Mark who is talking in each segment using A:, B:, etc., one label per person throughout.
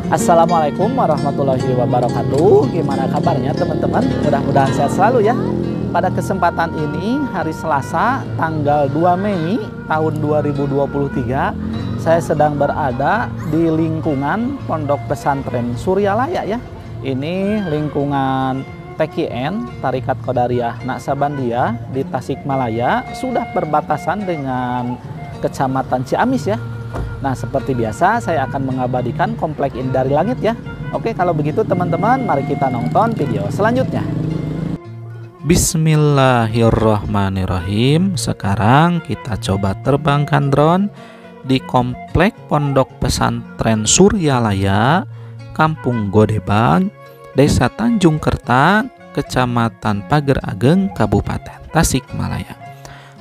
A: Assalamualaikum warahmatullahi wabarakatuh. Gimana kabarnya teman-teman? Mudah-mudahan sehat selalu ya. Pada kesempatan ini hari Selasa tanggal 2 Mei tahun 2023, saya sedang berada di lingkungan Pondok Pesantren Suryalaya ya. Ini lingkungan TKN Tarekat Qadariyah Naksabandia di Tasikmalaya, sudah berbatasan dengan Kecamatan Ciamis ya. Nah, seperti biasa saya akan mengabadikan komplek ini dari langit ya. Oke, kalau begitu teman-teman, mari kita nonton video selanjutnya.
B: Bismillahirrahmanirrahim. Sekarang kita coba terbangkan drone di komplek Pondok Pesantren Suryalaya, Kampung Godebag, Desa Tanjung Kerta, Kecamatan Pager Ageng, Kabupaten Tasikmalaya.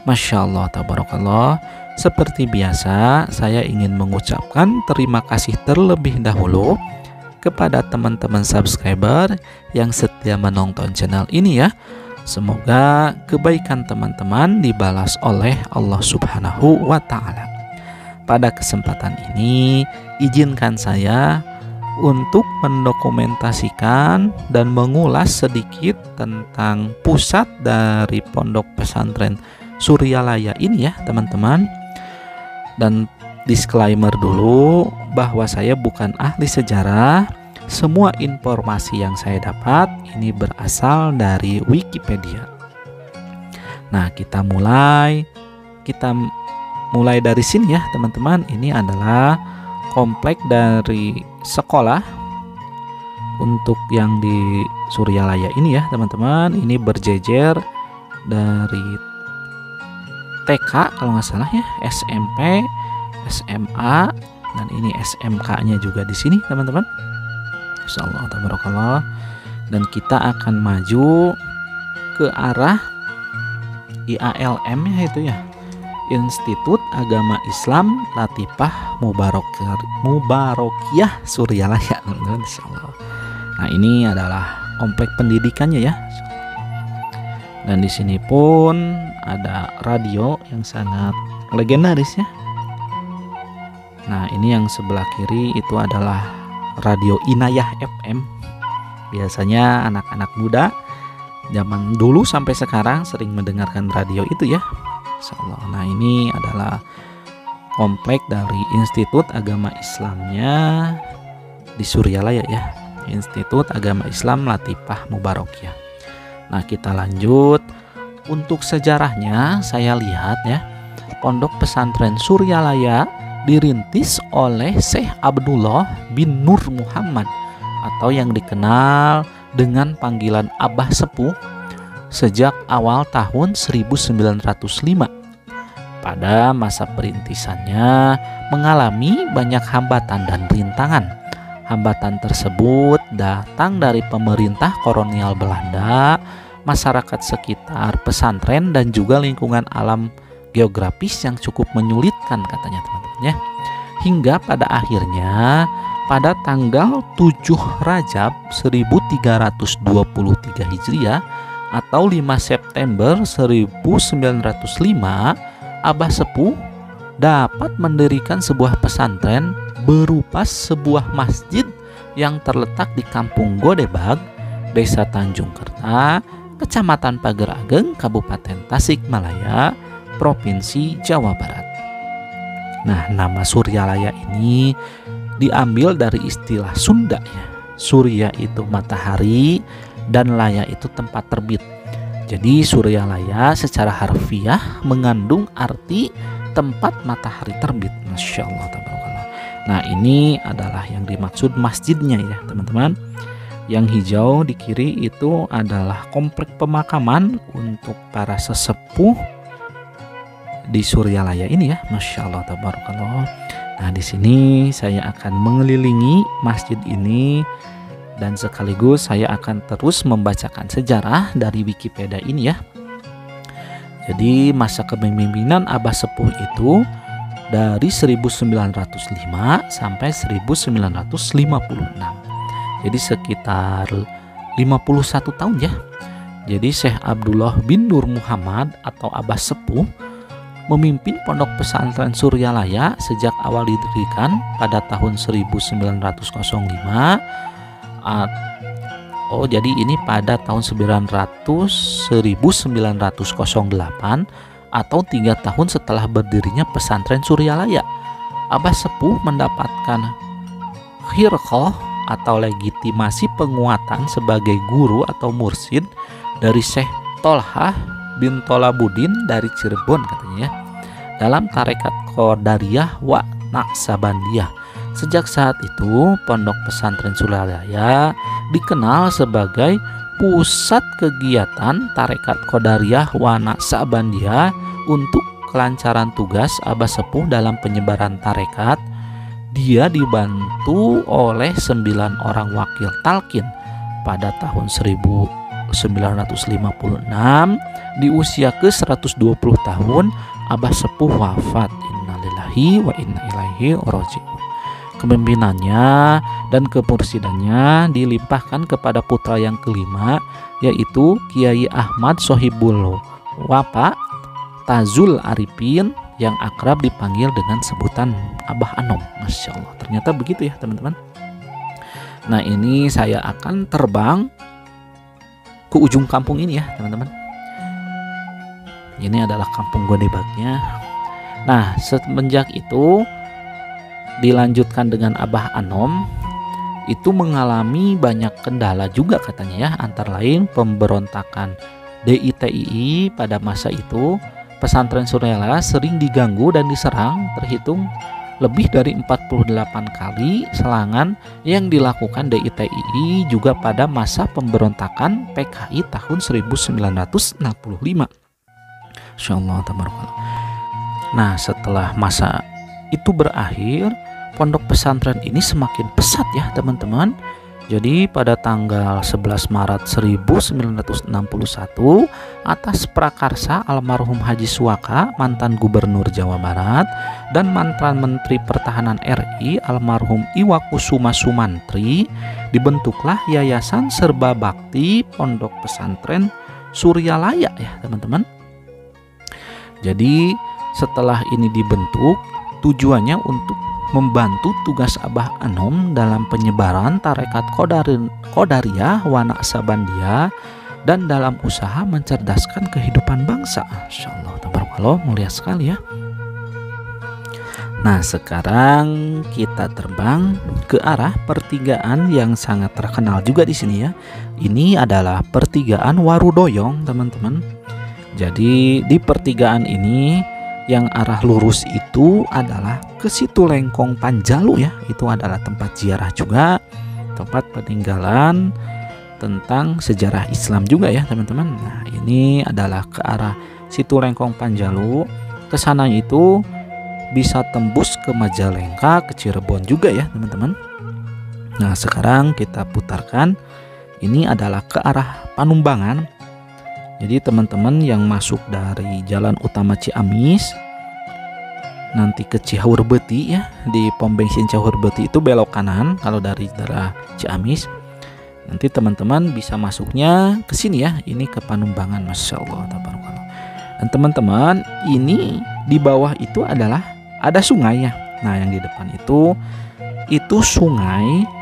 B: Masya Allah, tabarakallah. Seperti biasa, saya ingin mengucapkan terima kasih terlebih dahulu kepada teman-teman subscriber yang setia menonton channel ini ya. Semoga kebaikan teman-teman dibalas oleh Allah Subhanahu wa Ta'ala. Pada kesempatan ini, izinkan saya untuk mendokumentasikan dan mengulas sedikit tentang pusat dari Pondok Pesantren Suryalaya ini ya teman-teman. Dan disclaimer dulu bahwa saya bukan ahli sejarah. Semua informasi yang saya dapat ini berasal dari Wikipedia. Nah, kita mulai dari sini ya teman-teman. Ini adalah komplek dari sekolah untuk yang di Suryalaya ini ya teman-teman. Ini berjejer dari TK kalau nggak salah ya, SMP, SMA, dan ini SMK-nya juga di sini teman-teman. Insyaallah tabarakallah. Dan kita akan maju ke arah IALM ya, itu ya, Institut Agama Islam Latifah Mubarokiyah Suryalaya teman-teman. Insyaallah. Nah, ini adalah komplek pendidikannya ya. Dan di sini pun ada radio yang sangat legendaris ya. Nah, ini yang sebelah kiri itu adalah radio Inayah FM. Biasanya anak-anak muda zaman dulu sampai sekarang sering mendengarkan radio itu ya. Insyaallah. Nah, ini adalah komplek dari Institut Agama Islamnya di Suryalaya ya. Institut Agama Islam Latifah Mubarokiyah. Nah, kita lanjut. Untuk sejarahnya saya lihat ya, Pondok Pesantren Suryalaya dirintis oleh Syekh Abdullah bin Nur Muhammad atau yang dikenal dengan panggilan Abah Sepuh sejak awal tahun 1905. Pada masa perintisannya mengalami banyak hambatan dan rintangan. Hambatan tersebut datang dari pemerintah kolonial Belanda, masyarakat sekitar pesantren, dan juga lingkungan alam geografis yang cukup menyulitkan katanya teman-teman ya. Hingga pada akhirnya pada tanggal 7 Rajab 1323 Hijriah atau 5 September 1905, Abah Sepuh dapat mendirikan sebuah pesantren berupa sebuah masjid yang terletak di Kampung Godebag, Desa Tanjung Kerta, Kecamatan Pager Ageng, Kabupaten Tasikmalaya, Provinsi Jawa Barat. Nah, nama Suryalaya ini diambil dari istilah Sunda ya. Surya itu matahari dan laya itu tempat terbit. Jadi Suryalaya secara harfiah mengandung arti tempat matahari terbit. Masya Allah tabarakallah. Nah, ini adalah yang dimaksud masjidnya ya teman-teman. Yang hijau di kiri itu adalah komplek pemakaman untuk para sesepuh di Suryalaya ini ya. Masya Allah tabarakallah. Nah, di sini saya akan mengelilingi masjid ini dan sekaligus saya akan terus membacakan sejarah dari Wikipedia ini ya. Jadi masa kepemimpinan Abah Sepuh itu dari 1905 sampai 1956. Jadi sekitar 51 tahun ya. Jadi Syekh Abdullah bin Nur Muhammad atau Abah Sepuh memimpin Pondok Pesantren Suryalaya sejak awal didirikan pada tahun 1905. Jadi ini pada tahun 1908 atau 3 tahun setelah berdirinya pesantren Suryalaya. Abah Sepuh mendapatkan khirqah atau legitimasi penguatan sebagai guru atau mursyid dari Syekh Tolhah bin Tolabuddin dari Cirebon katanya ya, dalam tarekat Qadariyah wa Naqsabandiyah. Sejak saat itu Pondok Pesantren Suryalaya dikenal sebagai pusat kegiatan tarekat Qadariyah wa Naqsabandiyah untuk kelancaran tugas Abah Sepuh dalam penyebaran tarekat. Dia dibantu oleh 9 orang wakil talqin. Pada tahun 1956 di usia ke-120 tahun Abah Sepuh wafat. Innalillahi wa inna ilaihi raji'un. Kepemimpinannya dan kemursidannya dilimpahkan kepada putra yang kelima, yaitu Kiai Ahmad Sohibul Wafa Tazul Arifin yang akrab dipanggil dengan sebutan Abah Anom. Masya Allah, ternyata begitu ya teman-teman. Nah, ini saya akan terbang ke ujung kampung ini ya teman-teman. Ini adalah kampung Godebagnya. Nah, semenjak itu dilanjutkan dengan Abah Anom, itu mengalami banyak kendala juga katanya ya, antara lain pemberontakan DITII pada masa itu. Pesantren Suryalaya sering diganggu dan diserang, terhitung lebih dari 48 kali serangan yang dilakukan DITII juga pada masa pemberontakan PKI tahun 1965. Insyaallah tabarakallah. Nah, setelah masa itu berakhir, pondok pesantren ini semakin pesat ya teman-teman. Jadi pada tanggal 11 Maret 1961 atas prakarsa almarhum Haji Suwaka, mantan gubernur Jawa Barat, dan mantan Menteri Pertahanan RI almarhum Iwakusuma Sumantri, dibentuklah Yayasan Serba Bakti Pondok Pesantren Suryalaya ya teman-teman. Jadi setelah ini dibentuk, tujuannya untuk membantu tugas Abah Anom dalam penyebaran tarekat Qadariyah wa Naqsabandiyah dan dalam usaha mencerdaskan kehidupan bangsa. Insyaallah tabarakallah, mulia sekali ya. Nah, sekarang kita terbang ke arah pertigaan yang sangat terkenal juga di sini ya. Ini adalah pertigaan Warudoyong, teman-teman. Jadi di pertigaan ini yang arah lurus itu adalah ke Situ Lengkong Panjalu ya. Itu adalah tempat ziarah juga, tempat peninggalan tentang sejarah Islam juga ya teman-teman. Nah, ini adalah ke arah Situ Lengkong Panjalu. Ke sana itu bisa tembus ke Majalengka, ke Cirebon juga ya teman-teman. Nah, sekarang kita putarkan. Ini adalah ke arah Panumbangan. Jadi teman-teman yang masuk dari jalan utama Ciamis nanti ke Cihurbeti ya, di pom bensin Cihurbeti itu belok kanan kalau dari daerah Ciamis. Nanti teman-teman bisa masuknya ke sini ya, ini ke Panumbangan. Masya Allah tabarakallah. Dan teman-teman, ini di bawah itu adalah ada sungai ya. Nah, yang di depan itu sungai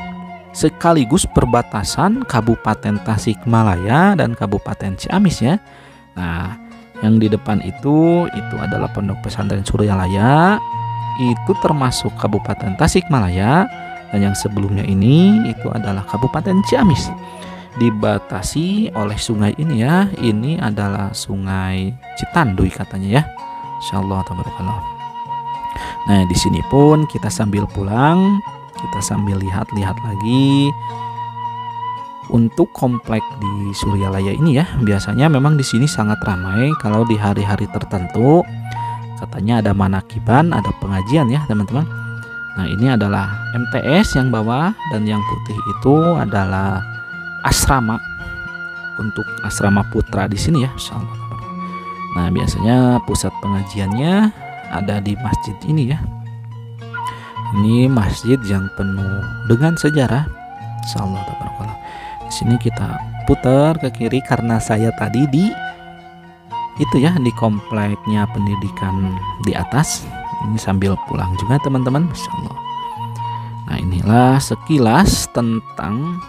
B: sekaligus perbatasan Kabupaten Tasikmalaya dan Kabupaten Ciamis ya. Nah, yang di depan itu adalah Pondok Pesantren Suryalaya, itu termasuk Kabupaten Tasikmalaya, dan yang sebelumnya ini itu adalah Kabupaten Ciamis. Dibatasi oleh sungai ini ya. Ini adalah Sungai Citanduy katanya ya. Insyaallah tabarakallah. Nah, di sini pun kita sambil pulang, kita sambil lihat-lihat lagi untuk komplek di Suryalaya ini ya. Biasanya memang di sini sangat ramai kalau di hari-hari tertentu. Katanya ada manakiban, ada pengajian ya teman-teman. Nah, ini adalah MTS yang bawah, dan yang putih itu adalah asrama, untuk asrama putra di sini ya. Insyaallah. Nah, biasanya pusat pengajiannya ada di masjid ini ya. Ini masjid yang penuh dengan sejarah. Insyaallah tabarakallah. Di sini kita putar ke kiri karena saya tadi itu ya di kompleknya pendidikan di atas. Ini sambil pulang juga teman-teman, Masya Allah. Nah, inilah sekilas tentang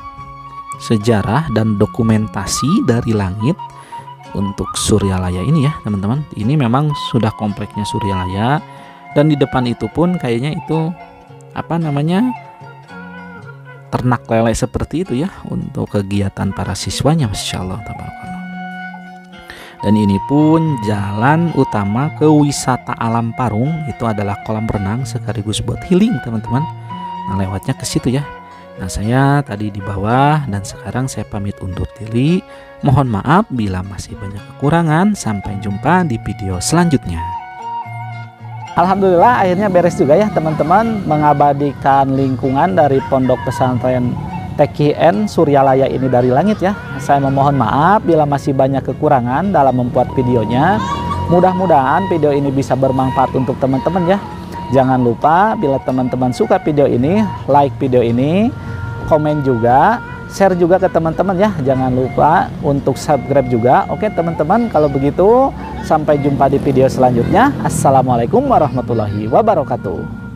B: sejarah dan dokumentasi dari langit untuk Suryalaya ini ya teman-teman. Ini memang sudah kompleknya Suryalaya, dan di depan itu pun kayaknya itu ternak lele seperti itu ya untuk kegiatan para siswanya, Masya Allah, tabarakallah. Dan ini pun jalan utama ke wisata alam Parung, itu adalah kolam renang sekaligus buat healing teman-teman. Nah, lewatnya ke situ ya. Nah, saya tadi di bawah dan sekarang saya pamit undur diri. Mohon maaf bila masih banyak kekurangan. Sampai jumpa di video selanjutnya.
A: Alhamdulillah akhirnya beres juga ya teman-teman, mengabadikan lingkungan dari Pondok Pesantren TQN Suryalaya ini dari langit ya. Saya memohon maaf bila masih banyak kekurangan dalam membuat videonya. Mudah-mudahan video ini bisa bermanfaat untuk teman-teman ya. Jangan lupa bila teman-teman suka video ini, like video ini, komen juga, share juga ke teman-teman ya. Jangan lupa untuk subscribe juga. Oke teman-teman, kalau begitu sampai jumpa di video selanjutnya. Assalamualaikum warahmatullahi wabarakatuh.